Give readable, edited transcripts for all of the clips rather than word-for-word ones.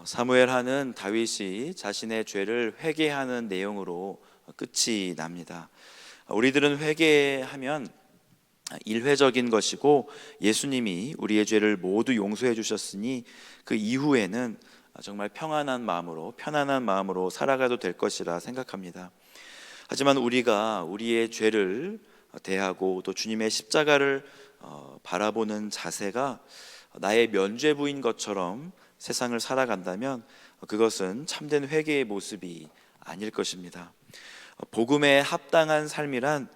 사무엘하는 다윗이 자신의 죄를 회개하는 내용으로 끝이 납니다. 우리들은 회개하면 일회적인 것이고 예수님이 우리의 죄를 모두 용서해 주셨으니 그 이후에는 정말 편안한 마음으로 살아가도 될 것이라 생각합니다. 하지만 우리가 우리의 죄를 대하고 또 주님의 십자가를 바라보는 자세가 나의 면죄부인 것처럼 세상을 살아간다면 그것은 참된 회개의 모습이 아닐 것입니다. 복음에 합당한 삶이란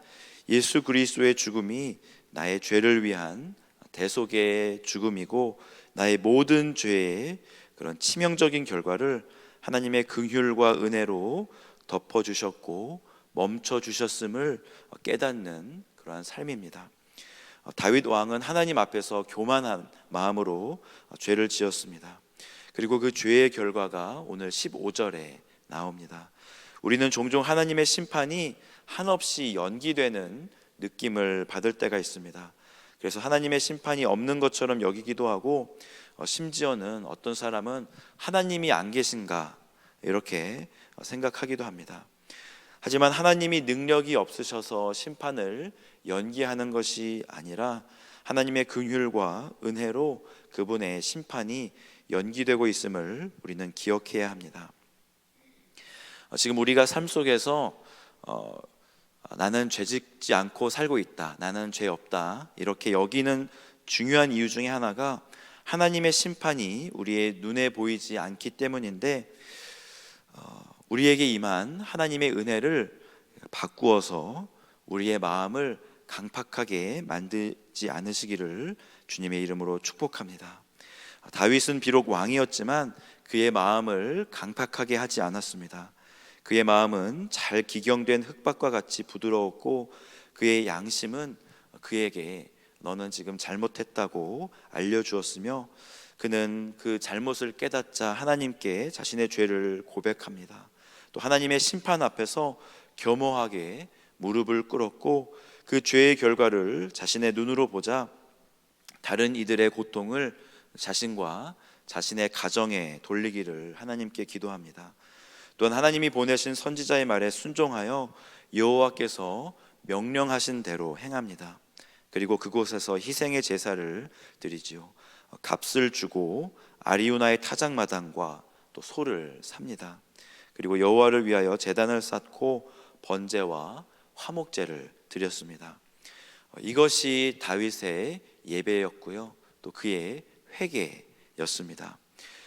예수 그리스도의 죽음이 나의 죄를 위한 대속의 죽음이고 나의 모든 죄의 그런 치명적인 결과를 하나님의 긍휼과 은혜로 덮어주셨고 멈춰주셨음을 깨닫는 그러한 삶입니다. 다윗 왕은 하나님 앞에서 교만한 마음으로 죄를 지었습니다. 그리고 그 죄의 결과가 오늘 15절에 나옵니다. 우리는 종종 하나님의 심판이 한없이 연기되는 느낌을 받을 때가 있습니다. 그래서 하나님의 심판이 없는 것처럼 여기기도 하고 심지어는 어떤 사람은 하나님이 안 계신가 이렇게 생각하기도 합니다. 하지만 하나님이 능력이 없으셔서 심판을 연기하는 것이 아니라 하나님의 긍휼과 은혜로 그분의 심판이 연기되고 있음을 우리는 기억해야 합니다. 지금 우리가 삶 속에서 나는 죄짓지 않고 살고 있다, 나는 죄 없다 이렇게 여기는 중요한 이유 중에 하나가 하나님의 심판이 우리의 눈에 보이지 않기 때문인데 우리에게 임한 하나님의 은혜를 바꾸어서 우리의 마음을 강팍하게 만들지 않으시기를 주님의 이름으로 축복합니다. 다윗은 비록 왕이었지만 그의 마음을 강팍하게 하지 않았습니다. 그의 마음은 잘 기경된 흙밭과 같이 부드러웠고 그의 양심은 그에게 너는 지금 잘못했다고 알려주었으며 그는 그 잘못을 깨닫자 하나님께 자신의 죄를 고백합니다. 또 하나님의 심판 앞에서 겸허하게 무릎을 꿇었고 그 죄의 결과를 자신의 눈으로 보자 다른 이들의 고통을 자신과 자신의 가정에 돌리기를 하나님께 기도합니다. 또한 하나님이 보내신 선지자의 말에 순종하여 여호와께서 명령하신 대로 행합니다. 그리고 그곳에서 희생의 제사를 드리지요. 값을 주고 아리우나의 타작마당과 또 소를 삽니다. 그리고 여호와를 위하여 제단을 쌓고 번제와 화목제를 드렸습니다. 이것이 다윗의 예배였고요, 또 그의 회개였습니다.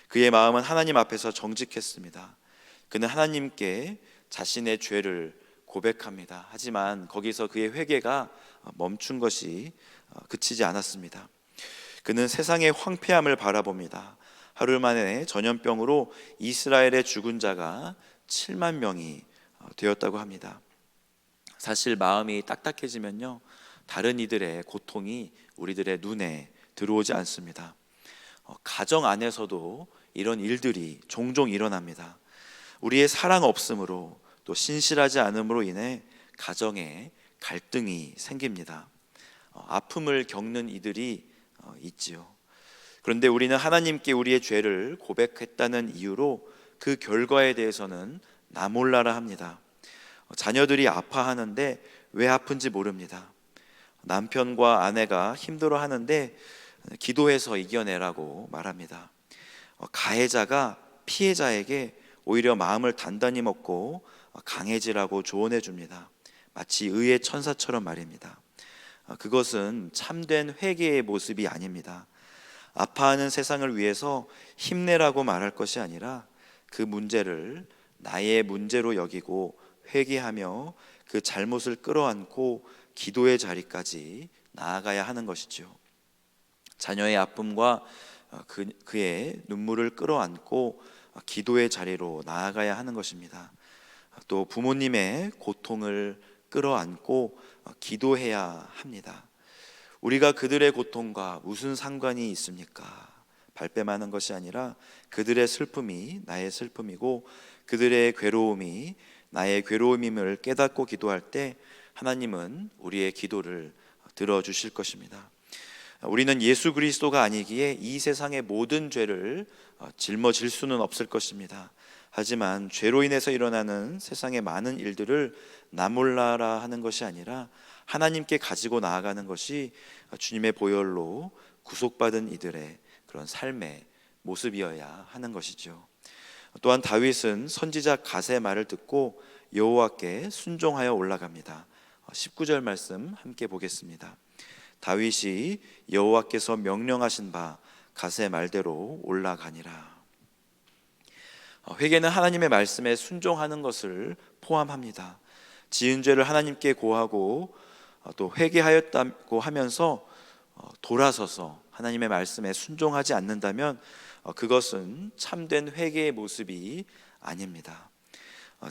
그의 마음은 하나님 앞에서 정직했습니다. 그는 하나님께 자신의 죄를 고백합니다. 하지만 거기서 그의 회개가 멈춘 것이 그치지 않았습니다. 그는 세상의 황폐함을 바라봅니다. 하루 만에 전염병으로 이스라엘의 죽은 자가 7만 명이 되었다고 합니다. 사실 마음이 딱딱해지면요, 다른 이들의 고통이 우리들의 눈에 들어오지 않습니다. 가정 안에서도 이런 일들이 종종 일어납니다. 우리의 사랑 없음으로 또 신실하지 않음으로 인해 가정에 갈등이 생깁니다. 아픔을 겪는 이들이 있지요. 그런데 우리는 하나님께 우리의 죄를 고백했다는 이유로 그 결과에 대해서는 나 몰라라 합니다. 자녀들이 아파하는데 왜 아픈지 모릅니다. 남편과 아내가 힘들어하는데 기도해서 이겨내라고 말합니다. 가해자가 피해자에게 오히려 마음을 단단히 먹고 강해지라고 조언해 줍니다. 마치 의의 천사처럼 말입니다. 그것은 참된 회개의 모습이 아닙니다. 아파하는 세상을 위해서 힘내라고 말할 것이 아니라 그 문제를 나의 문제로 여기고 회개하며 그 잘못을 끌어안고 기도의 자리까지 나아가야 하는 것이죠. 자녀의 아픔과 그의 눈물을 끌어안고 기도의 자리로 나아가야 하는 것입니다. 또 부모님의 고통을 끌어안고 기도해야 합니다. 우리가 그들의 고통과 무슨 상관이 있습니까? 발뺌하는 것이 아니라 그들의 슬픔이 나의 슬픔이고 그들의 괴로움이 나의 괴로움임을 깨닫고 기도할 때 하나님은 우리의 기도를 들어주실 것입니다. 우리는 예수 그리스도가 아니기에 이 세상의 모든 죄를 짊어질 수는 없을 것입니다. 하지만 죄로 인해서 일어나는 세상의 많은 일들을 나 몰라라 하는 것이 아니라 하나님께 가지고 나아가는 것이 주님의 보혈로 구속받은 이들의 그런 삶의 모습이어야 하는 것이죠. 또한 다윗은 선지자 갓의 말을 듣고 여호와께 순종하여 올라갑니다. 19절 말씀 함께 보겠습니다. 다윗이 여호와께서 명령하신 바 갓의 말대로 올라가니라. 회개는 하나님의 말씀에 순종하는 것을 포함합니다. 지은 죄를 하나님께 고하고 또 회개하였다고 하면서 돌아서서 하나님의 말씀에 순종하지 않는다면 그것은 참된 회개의 모습이 아닙니다.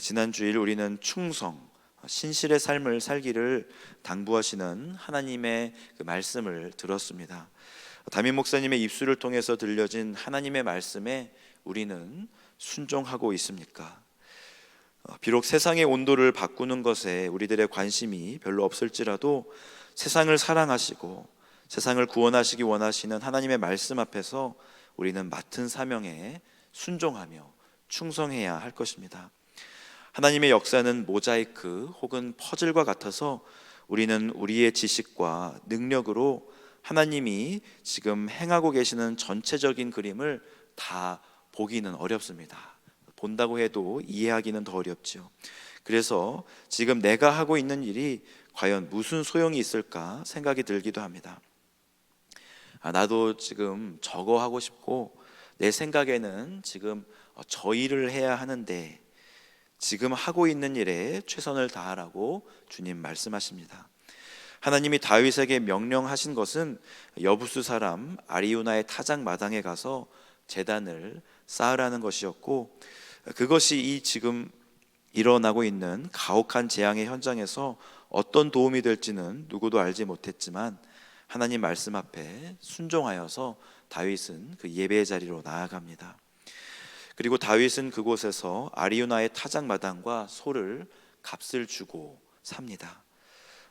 지난 주일 우리는 충성, 신실의 삶을 살기를 당부하시는 하나님의 그 말씀을 들었습니다. 담임 목사님의 입술을 통해서 들려진 하나님의 말씀에 우리는 순종하고 있습니까? 비록 세상의 온도를 바꾸는 것에 우리들의 관심이 별로 없을지라도 세상을 사랑하시고 세상을 구원하시기 원하시는 하나님의 말씀 앞에서 우리는 맡은 사명에 순종하며 충성해야 할 것입니다. 하나님의 역사는 모자이크 혹은 퍼즐과 같아서 우리는 우리의 지식과 능력으로 하나님이 지금 행하고 계시는 전체적인 그림을 다 보기는 어렵습니다. 본다고 해도 이해하기는 더 어렵죠. 그래서 지금 내가 하고 있는 일이 과연 무슨 소용이 있을까 생각이 들기도 합니다. 나도 지금 저거 하고 싶고 내 생각에는 지금 저 일을 해야 하는데 지금 하고 있는 일에 최선을 다하라고 주님 말씀하십니다. 하나님이 다윗에게 명령하신 것은 여부수 사람 아리우나의 타작 마당에 가서 제단을 쌓으라는 것이었고, 그것이 이 지금 일어나고 있는 가혹한 재앙의 현장에서 어떤 도움이 될지는 누구도 알지 못했지만 하나님 말씀 앞에 순종하여서 다윗은 그 예배의 자리로 나아갑니다. 그리고 다윗은 그곳에서 아리우나의 타작 마당과 소를 값을 주고 삽니다.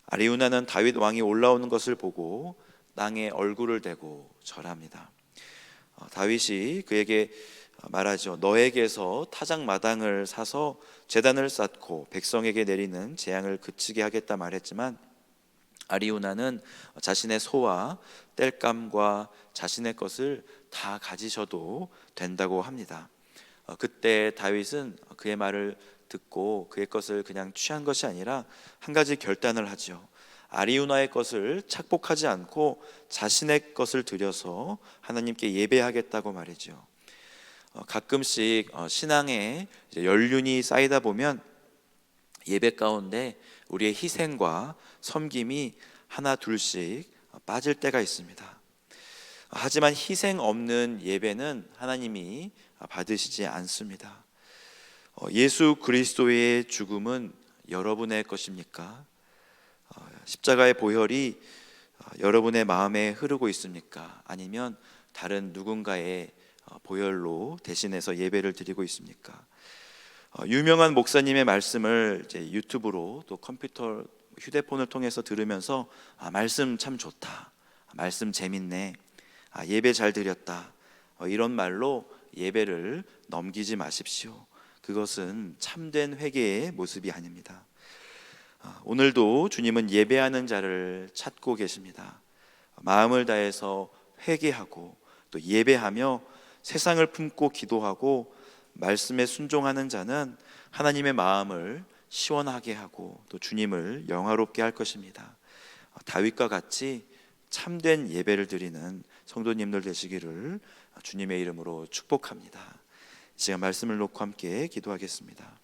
아리우나는 다윗 왕이 올라오는 것을 보고 땅에 얼굴을 대고 절합니다. 다윗이 그에게 말하죠. 너에게서 타작 마당을 사서 제단을 쌓고 백성에게 내리는 재앙을 그치게 하겠다 말했지만 아리우나는 자신의 소와 땔감과 자신의 것을 다 가지셔도 된다고 합니다. 그때 다윗은 그의 말을 듣고 그의 것을 그냥 취한 것이 아니라 한 가지 결단을 하죠. 아리우나의 것을 착복하지 않고 자신의 것을 들여서 하나님께 예배하겠다고 말이죠. 가끔씩 신앙에 연륜이 쌓이다 보면 예배 가운데 우리의 희생과 섬김이 하나 둘씩 빠질 때가 있습니다. 하지만 희생 없는 예배는 하나님이 받으시지 않습니다. 예수 그리스도의 죽음은 여러분의 것입니까? 십자가의 보혈이 여러분의 마음에 흐르고 있습니까? 아니면 다른 누군가의 보혈로 대신해서 예배를 드리고 있습니까? 유명한 목사님의 말씀을 이제 유튜브로 또 컴퓨터, 휴대폰을 통해서 들으면서 말씀 참 좋다, 말씀 재밌네, 예배 잘 드렸다, 이런 말로 예배를 넘기지 마십시오. 그것은 참된 회개의 모습이 아닙니다. 오늘도 주님은 예배하는 자를 찾고 계십니다. 마음을 다해서 회개하고 또 예배하며 세상을 품고 기도하고 말씀에 순종하는 자는 하나님의 마음을 시원하게 하고 또 주님을 영화롭게 할 것입니다. 다윗과 같이 참된 예배를 드리는 성도님들 되시기를 주님의 이름으로 축복합니다. 이 시간 말씀을 놓고 함께 기도하겠습니다.